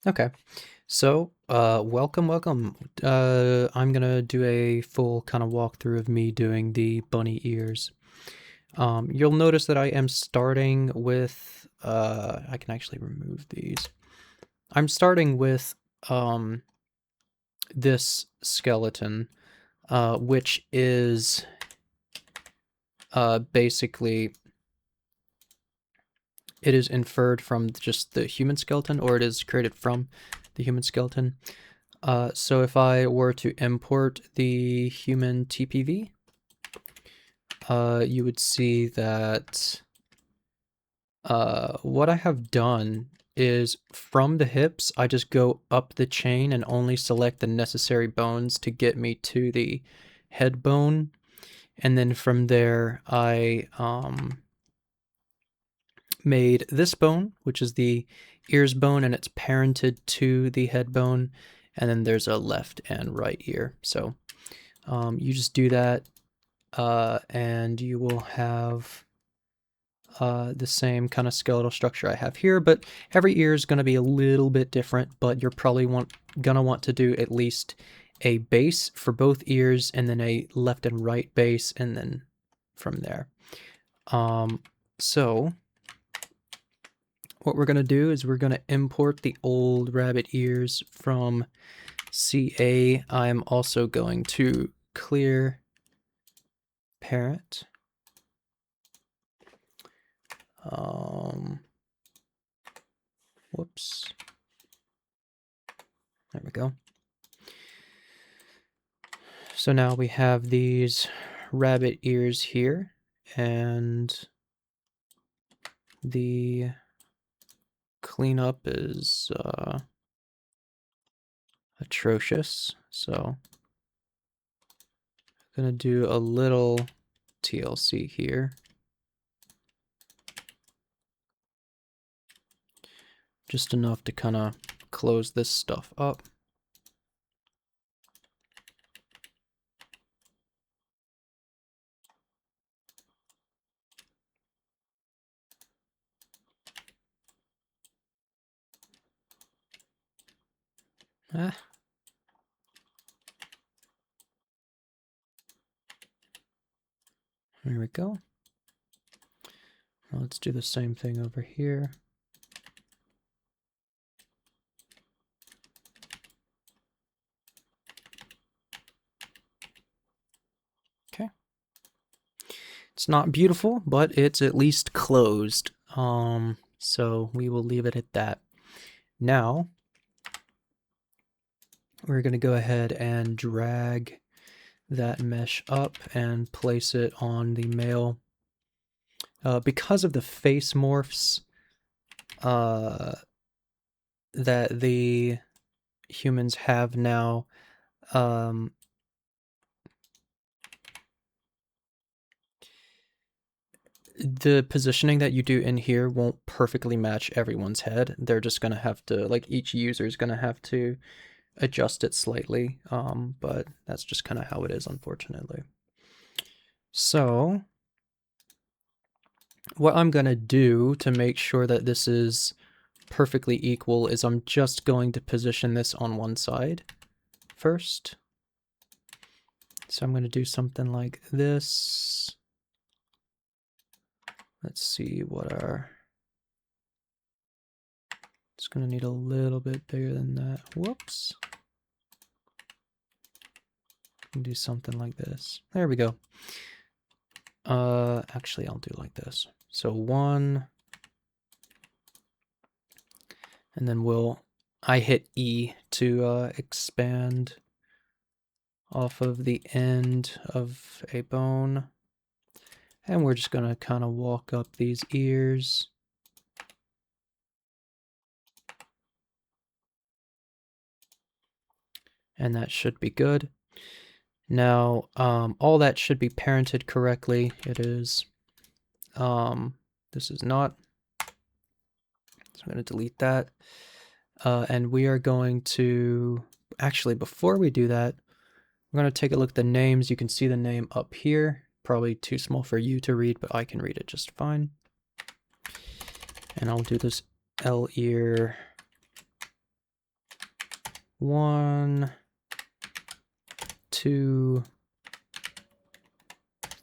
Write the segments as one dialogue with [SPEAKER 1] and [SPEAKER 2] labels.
[SPEAKER 1] Okay, so welcome. I'm gonna do a full kind of walkthrough of me doing the bunny ears. You'll notice that I am starting with I can actually remove these. I'm starting with this skeleton, which is basically it is inferred from just the human skeleton, or it is created from the human skeleton. So if I were to import the human TPV, you would see that what I have done is from the hips, I just go up the chain and only select the necessary bones to get me to the head bone. And then from there, I made this bone, which is the ears bone, and it's parented to the head bone. And then there's a left and right ear. So you just do that, and you will have the same kind of skeletal structure I have here, but every ear is going to be a little bit different, but you're probably gonna want to do at least a base for both ears and then a left and right base, and then from there. So what we're going to do is we're going to import the old rabbit ears from CA. I'm also going to clear parent. Whoops. There we go. So now we have these rabbit ears here, and the cleanup is atrocious. So I'm gonna do a little TLC here. Just enough to kind of close this stuff up. Ah. There we go. Now let's do the same thing over here. Okay. It's not beautiful, but it's at least closed. So we will leave it at that. Now, we're going to go ahead and drag that mesh up and place it on the male. Because of the face morphs that the humans have now, the positioning that you do in here won't perfectly match everyone's head. They're just going to have to, like, each user is going to have to adjust it slightly, but that's just kind of how it is, unfortunately. So what I'm going to do to make sure that this is perfectly equal is I'm just going to position this on one side first. So I'm going to do something like this. Let's see what our... It's going to need a little bit bigger than that. Whoops. Do something like this. There we go. Actually, I'll do like this. So 1, and then I hit E to expand off of the end of a bone. And we're just going to kind of walk up these ears. And that should be good. Now, all that should be parented correctly. It is. This is not. So I'm going to delete that. And we are going to, actually, before we do that, we're going to take a look at the names. You can see the name up here. Probably too small for you to read, but I can read it just fine. And I'll do this L ear 1, 2,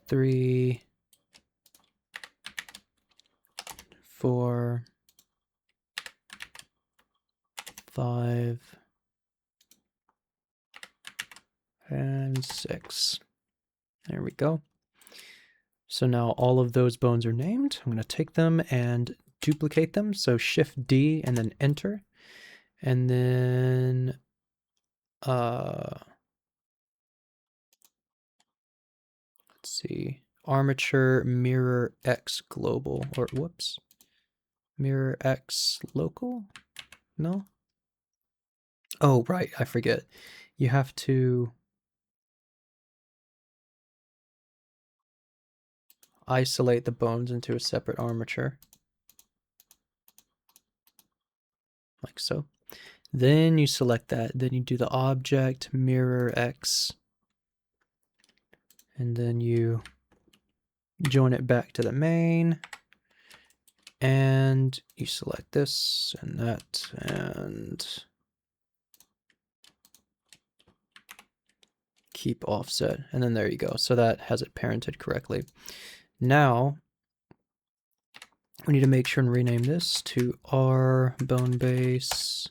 [SPEAKER 1] 3, 4, 5, and 6. There we go. So now all of those bones are named. I'm going to take them and duplicate them. So Shift D and then Enter. And then let's see, armature mirror X global, or whoops, mirror X local? No? Oh, right, I forget. You have to isolate the bones into a separate armature. Like so. Then you select that. Then you do the object mirror X. And then you join it back to the main. And you select this and that and keep offset. And then there you go. So that has it parented correctly. Now we need to make sure and rename this to R bone base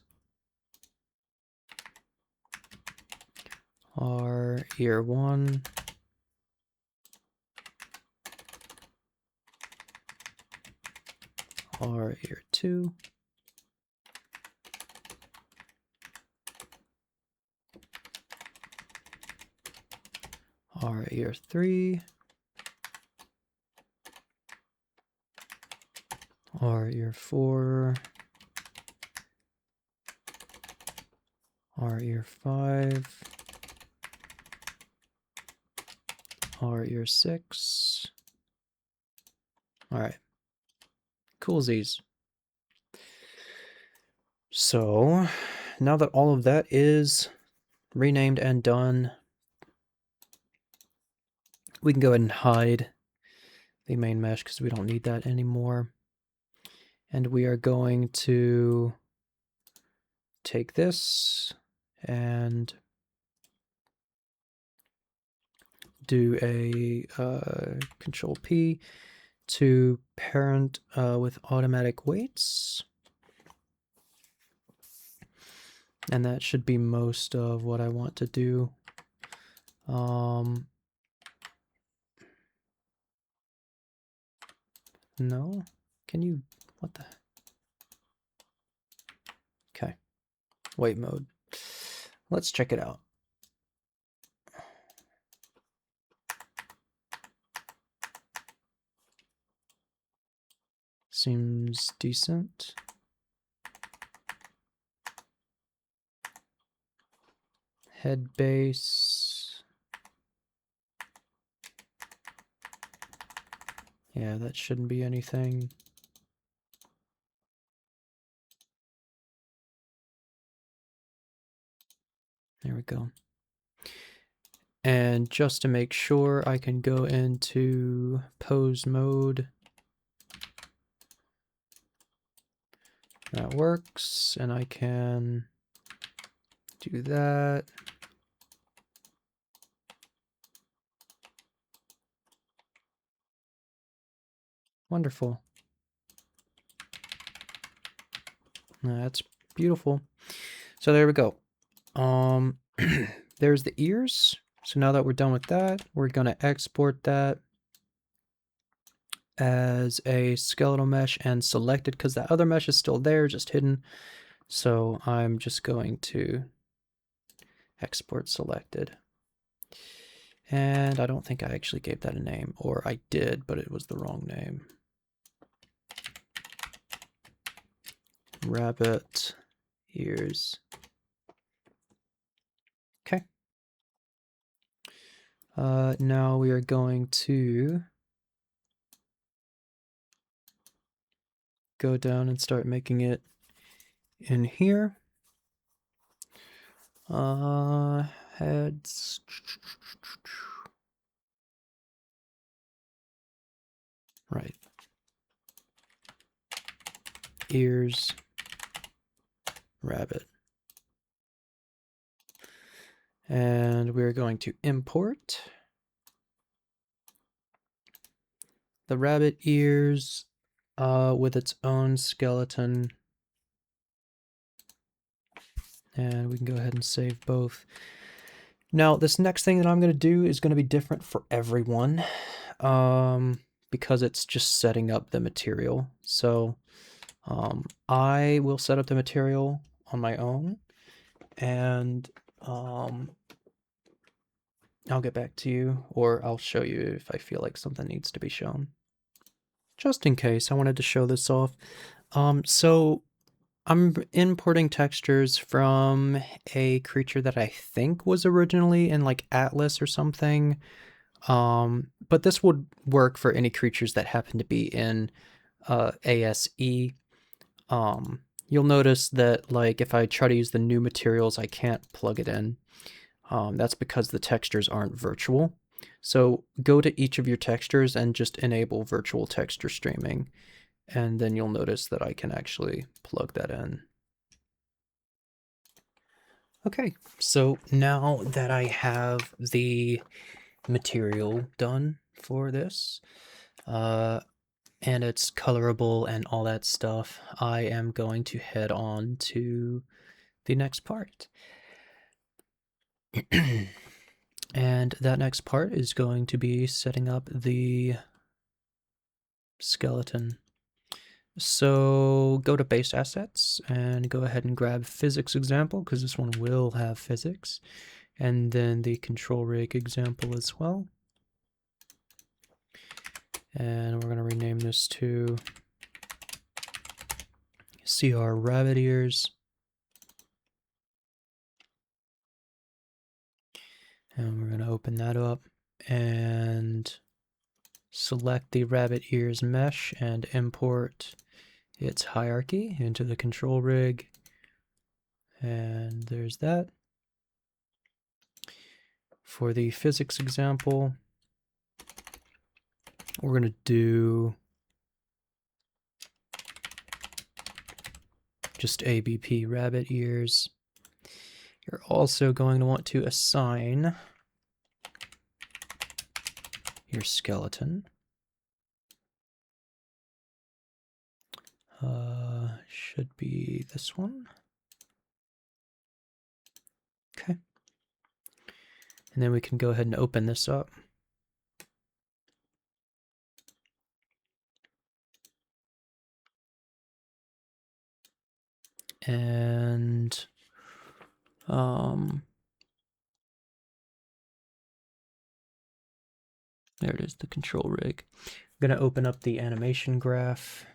[SPEAKER 1] R ear 1 R ear 2 R ear 3 R ear 4 R ear 5 R ear 6. All right, coolsies. So now that all of that is renamed and done, we can go ahead and hide the main mesh because we don't need that anymore. And we are going to take this and do a Control P to parent with automatic weights. And that should be most of what I want to do. No? Can you, what the? Okay, weight mode. Let's check it out. Seems decent. Head base. Yeah, that shouldn't be anything. There we go. And just to make sure, I can go into pose mode. That works, and I can do that. Wonderful. That's beautiful. So there we go. There's the ears. So now that we're done with that, we're going to export that as a skeletal mesh and select it because that other mesh is still there, just hidden. So I'm just going to export selected. And I don't think I actually gave that a name, or I did, but it was the wrong name. Rabbit ears. Okay. Now we are going to go down and start making it in here. Heads. Right. Ears. Rabbit. And we're going to import the rabbit ears with its own skeleton. And we can go ahead and save both. Now, this next thing that I'm going to do is going to be different for everyone because it's just setting up the material. So I will set up the material on my own, and I'll get back to you, or I'll show you if I feel like something needs to be shown. Just in case, I wanted to show this off. So I'm importing textures from a creature that I think was originally in like Atlas or something. But this would work for any creatures that happen to be in ASE. You'll notice that like if I try to use the new materials, I can't plug it in. That's because the textures aren't virtual. So go to each of your textures and just enable virtual texture streaming. And then you'll notice that I can actually plug that in. Okay, so now that I have the material done for this, and it's colorable and all that stuff, I am going to head on to the next part. And that next part is going to be setting up the skeleton. So go to base assets and go ahead and grab physics example, because this one will have physics, and then the control rig example as well. And we're going to rename this to CR rabbit ears. And we're going to open that up and select the rabbit ears mesh and import its hierarchy into the control rig. And there's that. For the physics example, we're going to do just ABP rabbit ears. You're also going to want to assign your skeleton. Should be this one. Okay. And then we can go ahead and open this up. And there it is, the control rig. I'm going to open up the animation graph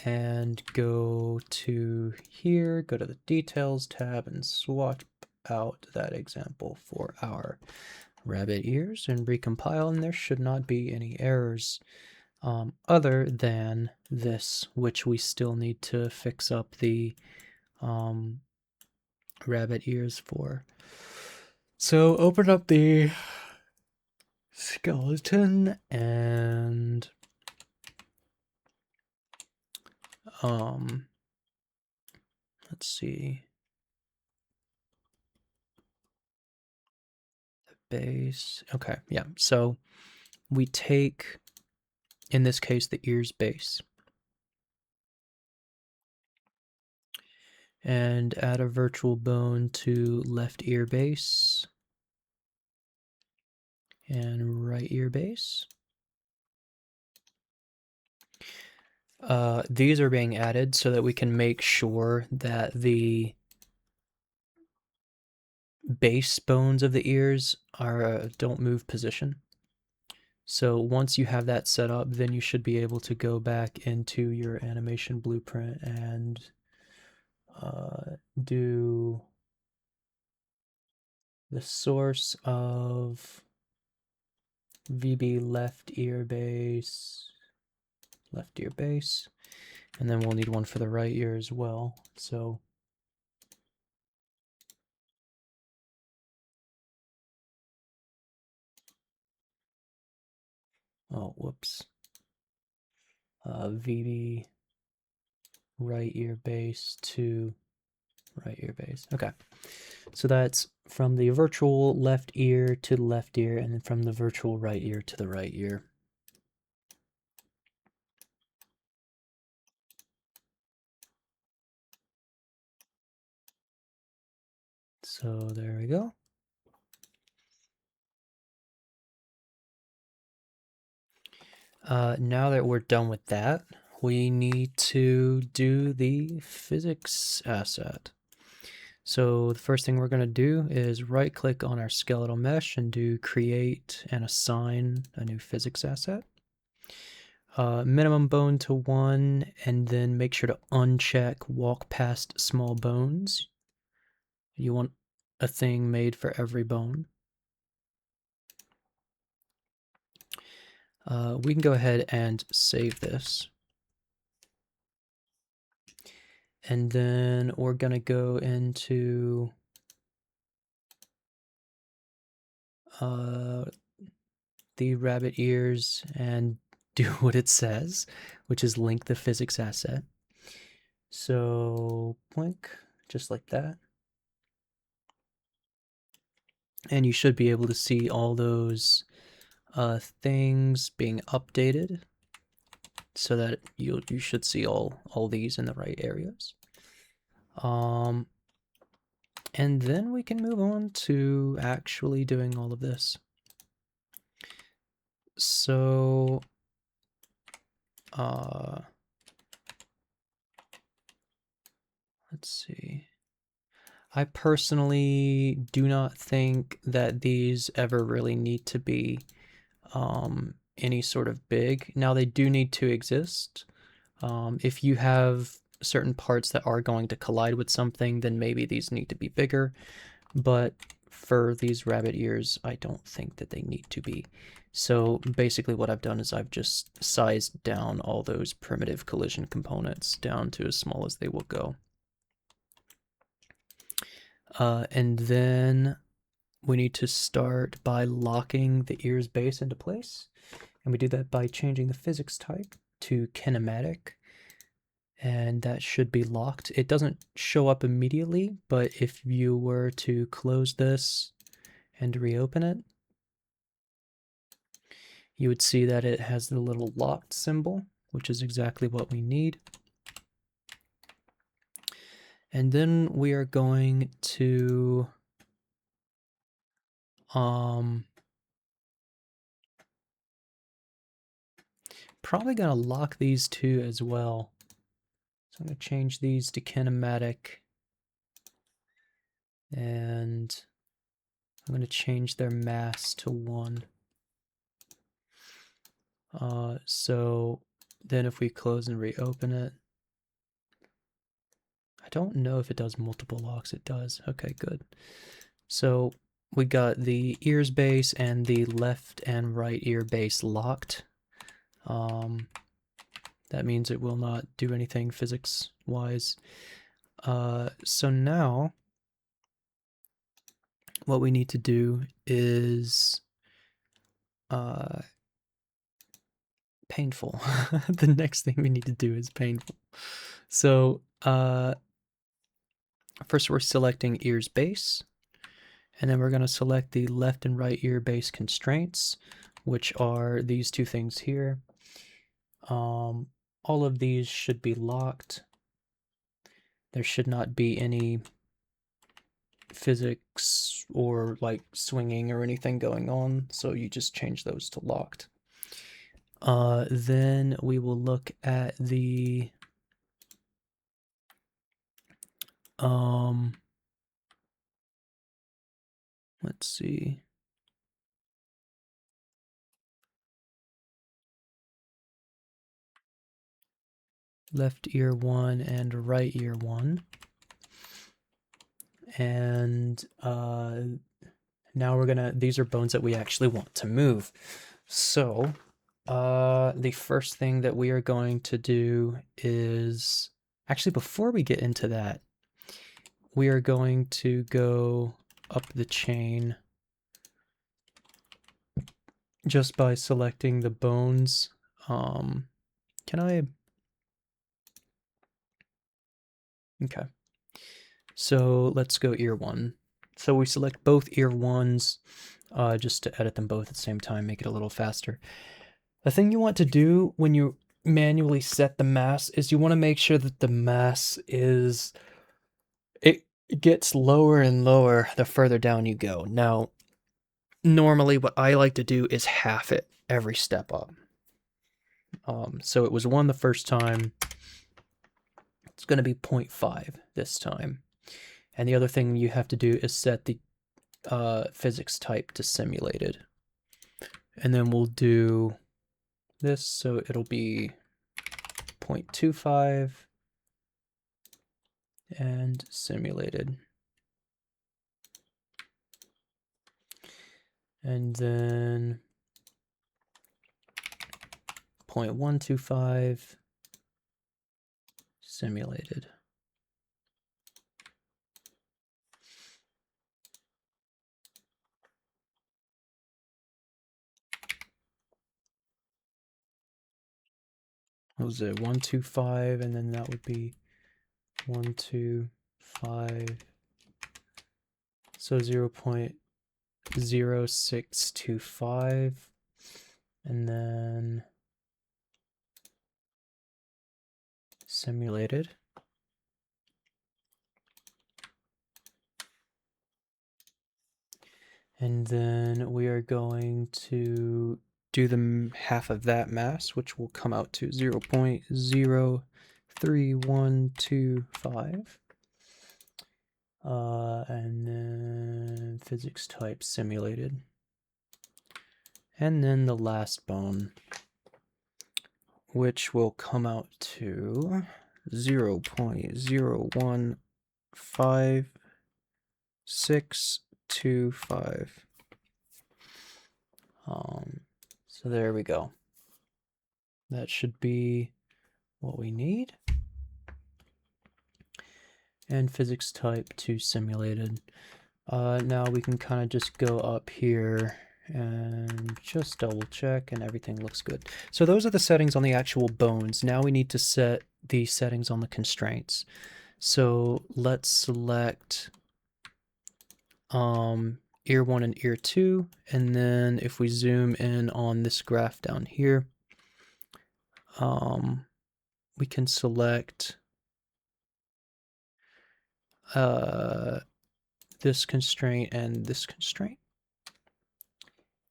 [SPEAKER 1] and go to here, go to the details tab and swap out that example for our rabbit ears and recompile, and there should not be any errors other than this, which we still need to fix up the rabbit ears for. So open up the skeleton and let's see, the base. Okay, yeah, so we take, in this case, the ears base and add a virtual bone to left ear base and right ear base. These are being added so that we can make sure that the base bones of the ears are don't move position. So once you have that set up, then you should be able to go back into your animation blueprint and do the source of VB left ear base, and then we'll need one for the right ear as well. So oh, whoops. VB right ear base to right ear base. Okay. So that's from the virtual left ear to the left ear, and then from the virtual right ear to the right ear. So there we go. Now that we're done with that, we need to do the physics asset. So the first thing we're going to do is right click on our skeletal mesh and do create and assign a new physics asset. Minimum bone to 1, and then make sure to uncheck walk past small bones. You want a thing made for every bone. We can go ahead and save this. And then we're going to go into the rabbit ears and do what it says, which is link the physics asset. So blink, just like that. And you should be able to see all those things being updated so that you should see all these in the right areas. And then we can move on to actually doing all of this. So let's see. I personally do not think that these ever really need to be any sort of big. Now they do need to exist. If you have certain parts that are going to collide with something, then maybe these need to be bigger. But for these rabbit ears, I don't think that they need to be. So basically what I've done is I've just sized down all those primitive collision components down to as small as they will go. And then we need to start by locking the ear's base into place. And we do that by changing the physics type to kinematic. And that should be locked. It doesn't show up immediately, but if you were to close this and reopen it, you would see that it has the little locked symbol, which is exactly what we need. And then we are going to probably going to lock these two as well. So I'm going to change these to kinematic, and I'm going to change their mass to 1. So then if we close and reopen it, I don't know if it does multiple locks. It does. Okay, good. So we got the ears base and the left and right ear base locked. That means it will not do anything physics-wise. So now what we need to do is painful. The next thing we need to do is painful. So first we're selecting ears base, and then we're going to select the left and right ear base constraints, which are these two things here. All of these should be locked. There should not be any physics or like swinging or anything going on, so you just change those to locked. Then we will look at the let's see. Left ear 1 and right ear 1. And now we're gonna, these are bones that we actually want to move. So the first thing that we are going to do is, actually before we get into that, we are going to go up the chain just by selecting the bones. Can I? Okay. So let's go ear 1. So we select both ear 1s just to edit them both at the same time, make it a little faster. The thing you want to do when you manually set the mass is you want to make sure that the mass is, it gets lower and lower the further down you go. Now, normally what I like to do is half it every step up. So it was 1 the first time. It's going to be 0.5 this time. And the other thing you have to do is set the physics type to simulated. And then we'll do this, so it'll be 0.25 and simulated. And then 0.125 simulated. What was it? 125, and then that would be 125. So 0.0625, and then simulated. And then we are going to do the half of that mass, which will come out to 0.03125. And then physics type simulated. And then the last bone, which will come out to 0.015625. So there we go. That should be what we need. And physics type to simulated. Now we can kind of just go up here and just double check, and everything looks good. So those are the settings on the actual bones. Now we need to set the settings on the constraints. So let's select ear 1 and ear 2, and then if we zoom in on this graph down here, we can select this constraint and this constraint.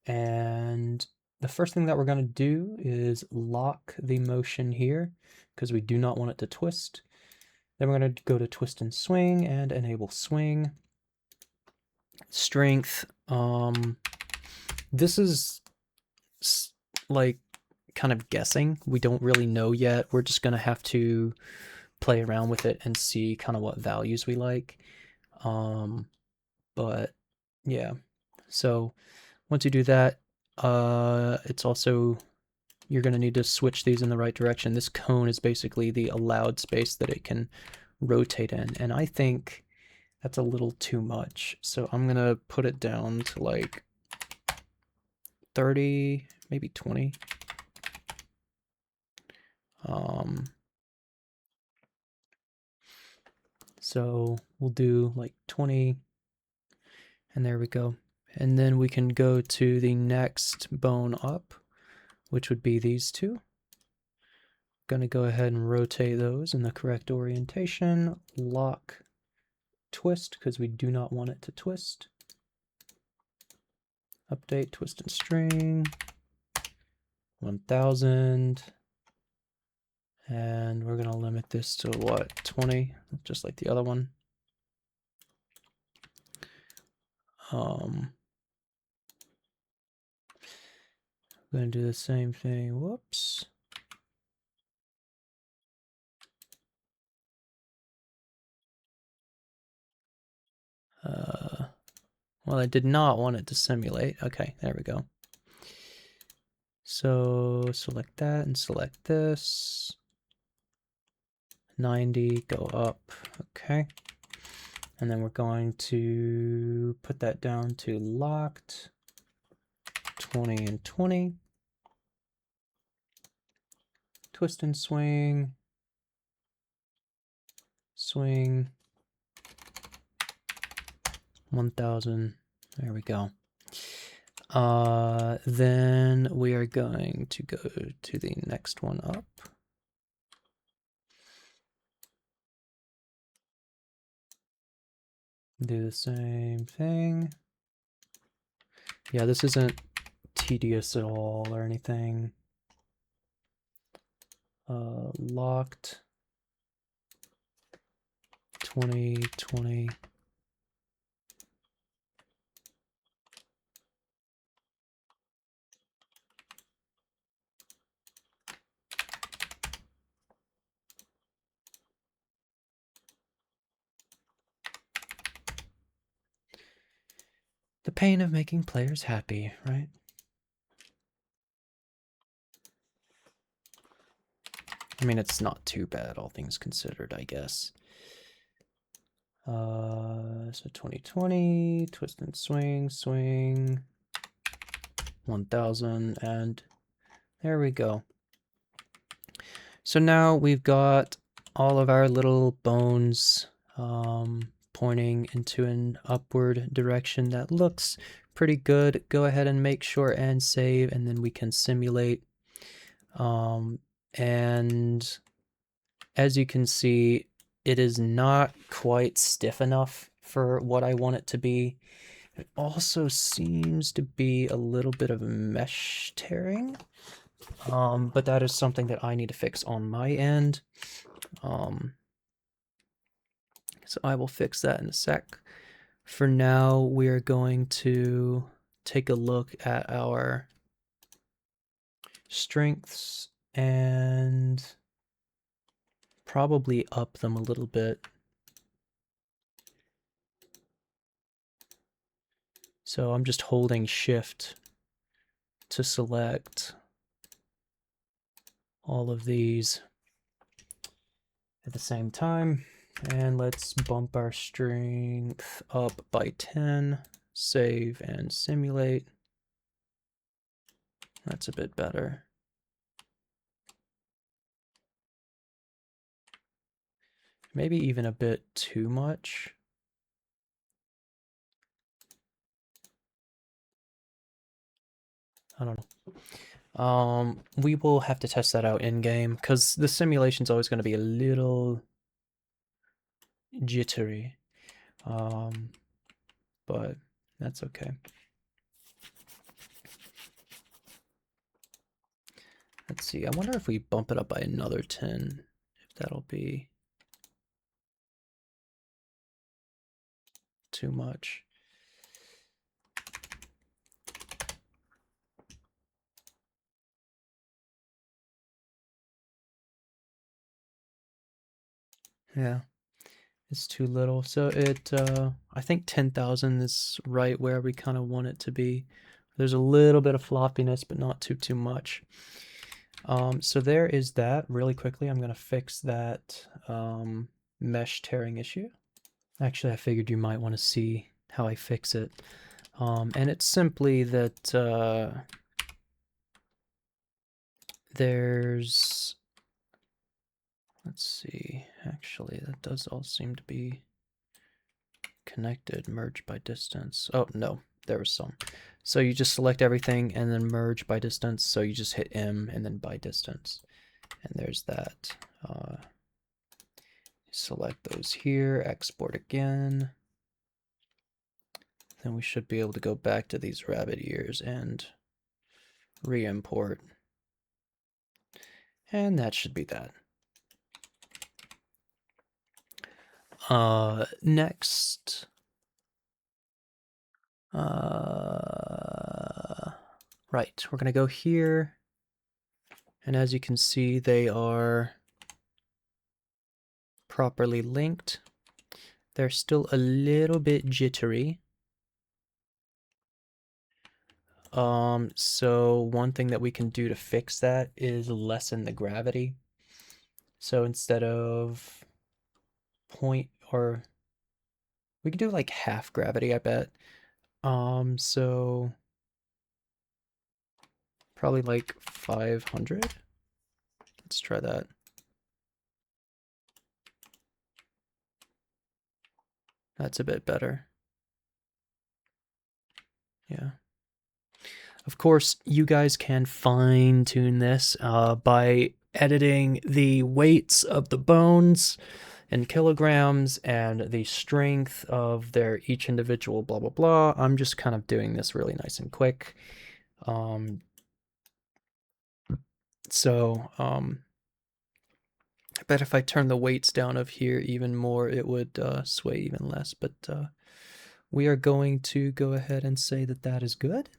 [SPEAKER 1] And the first thing that we're going to do is lock the motion here because we do not want it to twist. Then we're going to go to twist and swing and enable swing. Strength, this is like kind of guessing. We don't really know yet. We're just going to have to play around with it and see kind of what values we like. But yeah, so once you do that, it's also, you're going to need to switch these in the right direction. This cone is basically the allowed space that it can rotate in, and I think that's a little too much. So I'm going to put it down to like 30, maybe 20. So we'll do like 20, and there we go. And then we can go to the next bone up, which would be these two. Gonna go ahead and rotate those in the correct orientation, lock, twist, because we do not want it to twist. Update, twist and string, 1000. And we're gonna limit this to what, 20, just like the other one. I'm gonna do the same thing, whoops. Well, I did not want it to simulate. Okay, there we go. So select that and select this. 90, go up, okay. And then we're going to put that down to locked, 20 and 20. Twist and swing, swing, 1,000. There we go. Then we are going to go to the next one up. Do the same thing. Yeah, this isn't tedious at all or anything. Locked 2020. The pain of making players happy, right? I mean, it's not too bad, all things considered, I guess. So 2020, twist and swing, swing, 1,000, and there we go. So now we've got all of our little bones pointing into an upward direction that looks pretty good. Go ahead and make sure and save, and then we can simulate. And as you can see, it is not quite stiff enough for what I want it to be. It also seems to be a little bit of mesh tearing, but that is something that I need to fix on my end. So I will fix that in a sec. For now, we are going to take a look at our strengths and probably up them a little bit. So I'm just holding shift to select all of these at the same time. And let's bump our strength up by 10, save and simulate. That's a bit better. Maybe even a bit too much. I don't know. We will have to test that out in game because the simulation's always going to be a little jittery. But that's okay. Let's see. I wonder if we bump it up by another 10, if that'll be too much. Yeah, it's too little. So I think 10,000 is right where we kind of want it to be. There's a little bit of floppiness, but not too much. So there is that. Really quickly, I'm going to fix that mesh tearing issue. Actually, I figured you might want to see how I fix it. And it's simply that there's, let's see, actually, that does all seem to be connected, merge by distance. Oh, no, there was some. So you just select everything and then merge by distance. So you just hit M and then by distance. And there's that. Select those here, export again. Then we should be able to go back to these rabbit ears and re-import. And that should be that. Next. Right, we're gonna go here. And as you can see, they are properly linked. They're still a little bit jittery. So one thing that we can do to fix that is lessen the gravity. So instead of point, or we can do like half gravity, I bet. So probably like 500. Let's try that. That's a bit better. Yeah. Of course, you guys can fine tune this by editing the weights of the bones in kilograms and the strength of their each individual blah blah blah. I'm just kind of doing this really nice and quick. So I bet if I turn the weights down of here even more, it would sway even less. But we are going to go ahead and say that that is good.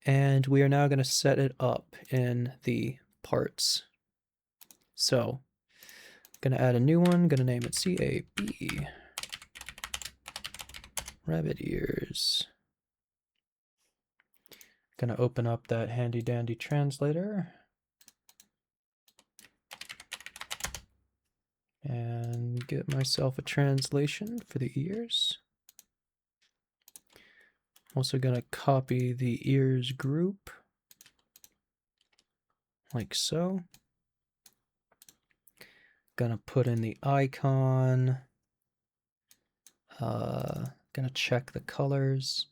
[SPEAKER 1] And we are now going to set it up in the parts. So, going to add a new one, going to name it CAB. Rabbit ears. Going to open up that handy dandy translator. And get myself a translation for the ears. Also going to copy the ears group. Like so. Gonna put in the icon. Gonna check the colors.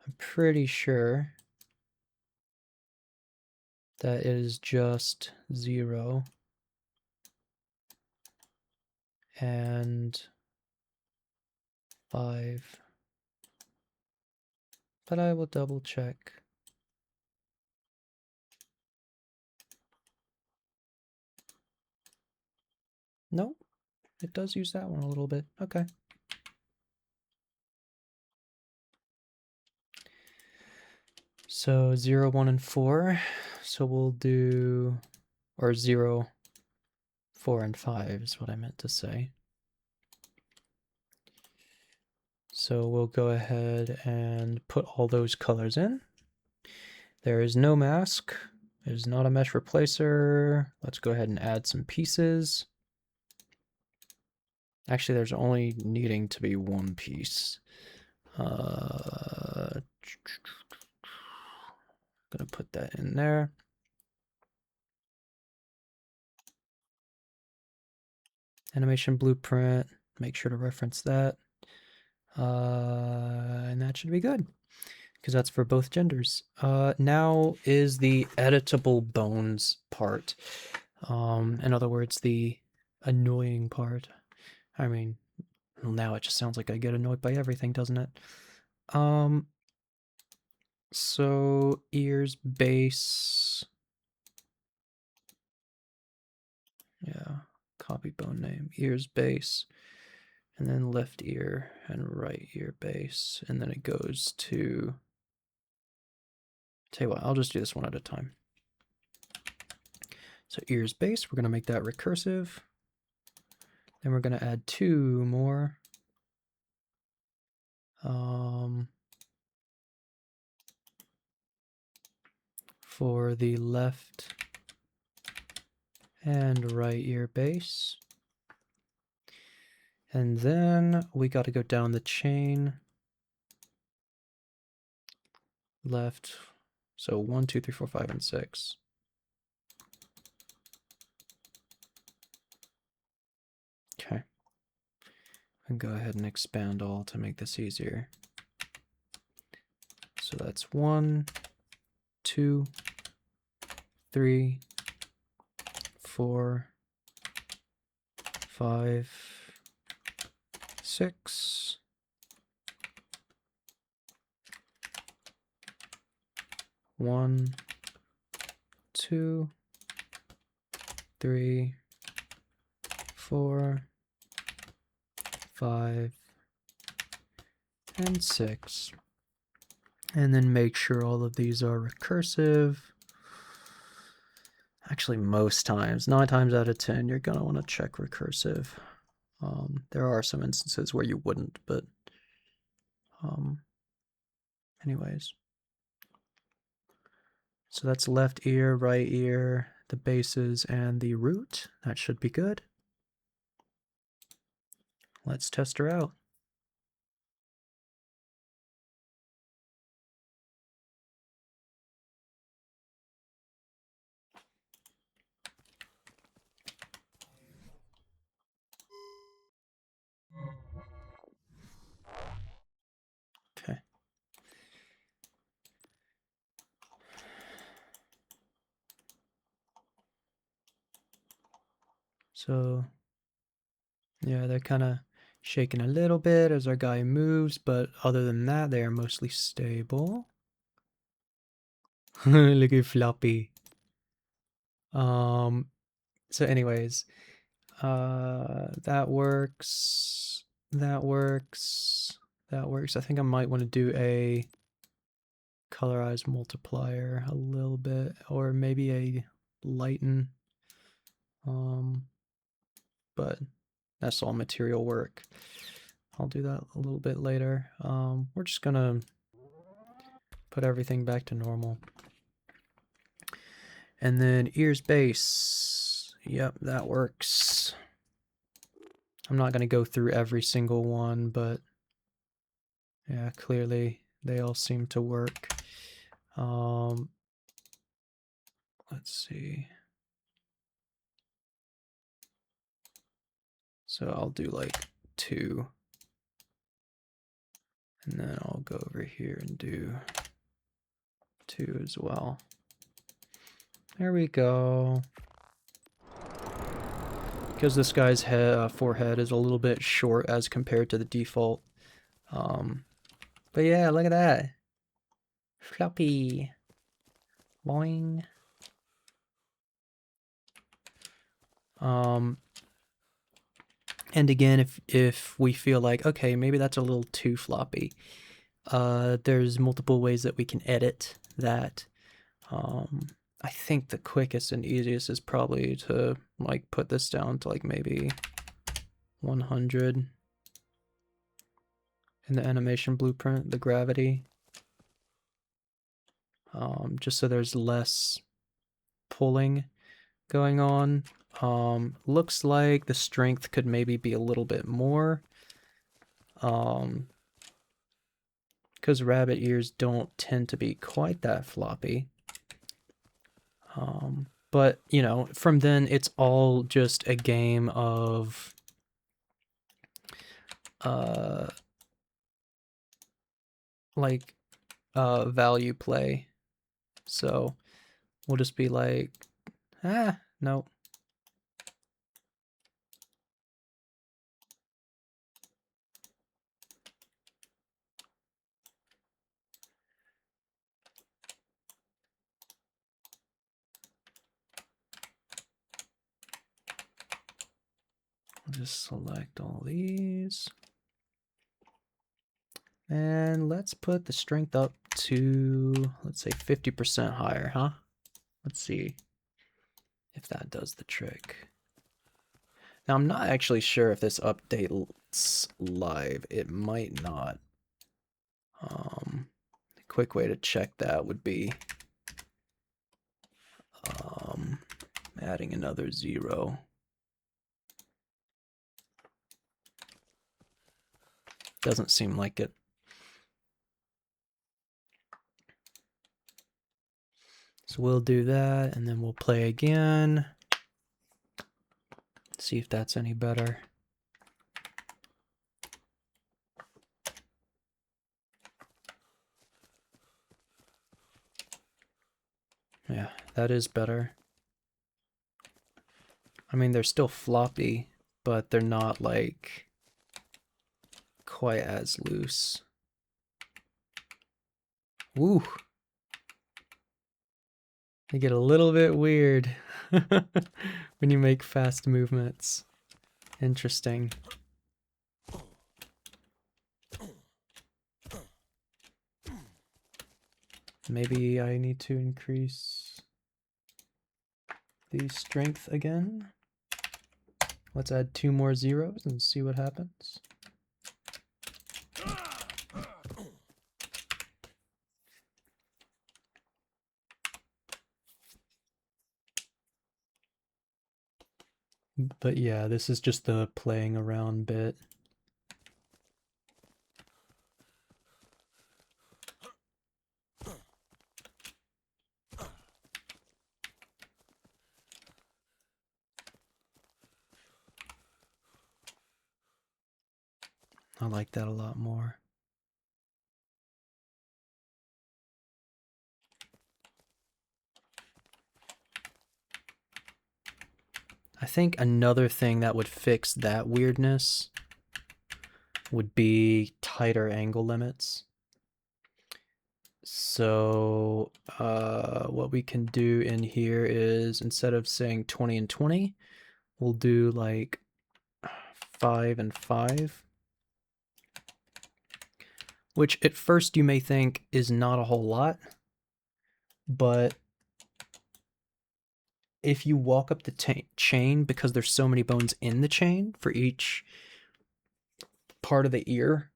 [SPEAKER 1] I'm pretty sure that it is just 0 and 5. But I will double check. No, it does use that one a little bit. Okay. So 0, 1, and 4. So we'll do, or 0, 4, and 5 is what I meant to say. So we'll go ahead and put all those colors in. There is no mask. There's not a mesh replacer. Let's go ahead and add some pieces. Actually, there's only needing to be one piece. Gonna put that in there. Animation blueprint. Make sure to reference that. And that should be good, because that's for both genders. Now is the editable bones part. In other words, the annoying part. I mean, now it just sounds like I get annoyed by everything, doesn't it? So ears base. Yeah, copy bone name. Ears base. And then left ear and right ear base. And then it goes to. Tell you what, I'll just do this one at a time. So ears base, we're going to make that recursive. Then we're going to add 2 more. For the left and right ear base. And then we got to go down the chain. Left. So 1, 2, 3, 4, 5, and 6. Okay. And go ahead and expand all to make this easier. So that's 1, 2, 3, 4, 5, 6. 1, 2, 3, 4, 5, and 6. And then make sure all of these are recursive. Actually, most times, 9 times out of 10, you're going to want to check recursive. There are some instances where you wouldn't, but anyways. So that's left ear, right ear, the bases, and the root. That should be good. Let's test her out. So yeah, they're kind of shaking a little bit as our guy moves, but other than that, they are mostly stable. Look at Floppy. So anyways, that works. That works. That works. I think I might want to do a colorize multiplier a little bit, or maybe a lighten. But that's all material work. I'll do that a little bit later. We're just gonna put everything back to normal. And then ears base. Yep, that works. I'm not gonna go through every single one, but yeah, clearly they all seem to work. Let's see. So I'll do like 2. And then I'll go over here and do 2 as well. There we go. Because this guy's forehead is a little bit short as compared to the default. But yeah, look at that. Floppy. Boing. And again, if we feel like, okay, maybe that's a little too floppy, there's multiple ways that we can edit that. I think the quickest and easiest is probably to like put this down to like maybe 100 in the animation blueprint, the gravity, just so there's less pulling going on. Looks like the strength could maybe be a little bit more, because rabbit ears don't tend to be quite that floppy. But you know, from then it's all just a game of value play. So we'll just be like, no. I'll just select all these. And let's put the strength up to, let's say 50% higher, huh? Let's see if that does the trick. Now, I'm not actually sure if this updates live. It might not. A quick way to check that would be adding another 0. Doesn't seem like it. So we'll do that, and then we'll play again. See if that's any better. Yeah, that is better. I mean, they're still floppy, but they're not like quite as loose. Woo! They get a little bit weird when you make fast movements. Interesting. Maybe I need to increase the strength again. Let's add 2 more zeros and see what happens. But yeah, this is just the playing around bit. I like that a lot more. I think another thing that would fix that weirdness would be tighter angle limits. So what we can do in here is, instead of saying 20 and 20, we'll do like 5 and 5. Which at first you may think is not a whole lot, but if you walk up the chain, because there's so many bones in the chain for each part of the ear,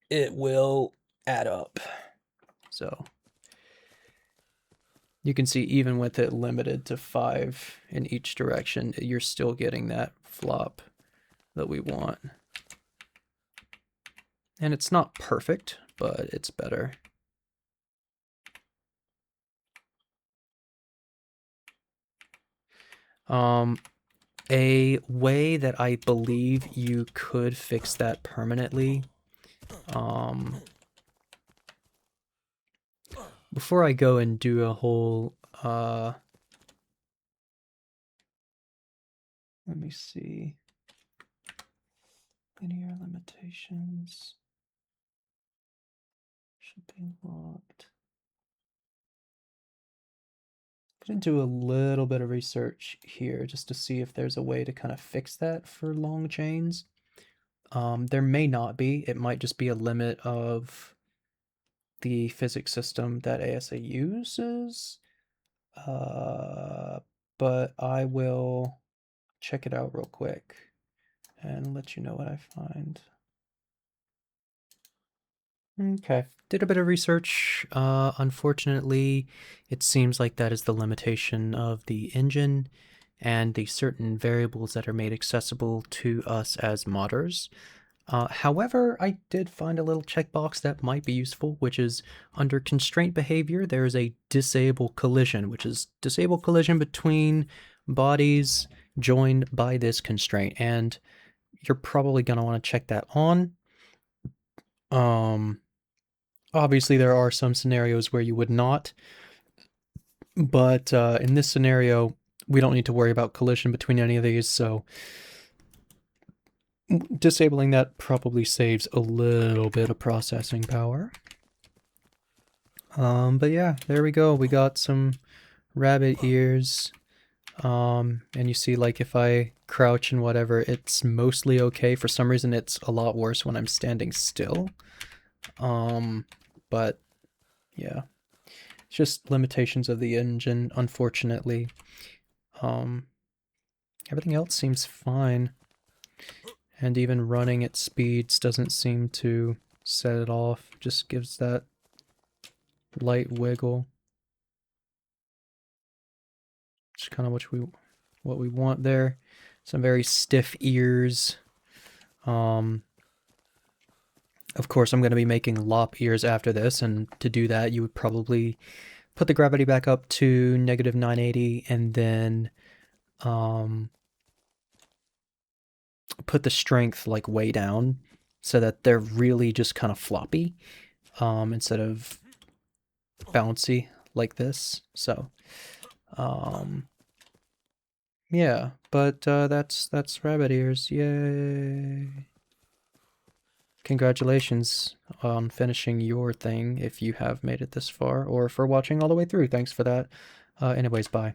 [SPEAKER 1] it will add up. So you can see, even with it limited to 5 in each direction, you're still getting that flop that we want. And it's not perfect, but it's better. A way that I believe you could fix that permanently, before I go and do a whole, let me see, linear limitations, should be locked. I'm gonna do a little bit of research here just to see if there's a way to kind of fix that for long chains. There may not be. It might just be a limit of the physics system that ASA uses. But I will check it out real quick and let you know what I find. Okay, did a bit of research. Unfortunately, it seems like that is the limitation of the engine and the certain variables that are made accessible to us as modders. However, I did find a little checkbox that might be useful, which is under constraint behavior, there is a disable collision, which is disable collision between bodies joined by this constraint. And you're probably going to want to check that on. Obviously, there are some scenarios where you would not, but in this scenario, we don't need to worry about collision between any of these, so disabling that probably saves a little bit of processing power. But yeah, there we go. We got some rabbit ears. And you see, like, if I crouch and whatever, it's mostly okay. For some reason, it's a lot worse when I'm standing still. But yeah, it's just limitations of the engine, unfortunately. Everything else seems fine. And even running at speeds doesn't seem to set it off, just gives that light wiggle. It's kind of what we want there. Some very stiff ears. Of course, I'm going to be making lop ears after this, and to do that, you would probably put the gravity back up to negative 980, and then put the strength like way down so that they're really just kind of floppy instead of bouncy like this. So yeah, but that's rabbit ears. Yay. Congratulations on finishing your thing if you have made it this far, or for watching all the way through. Thanks for that. Anyways, bye.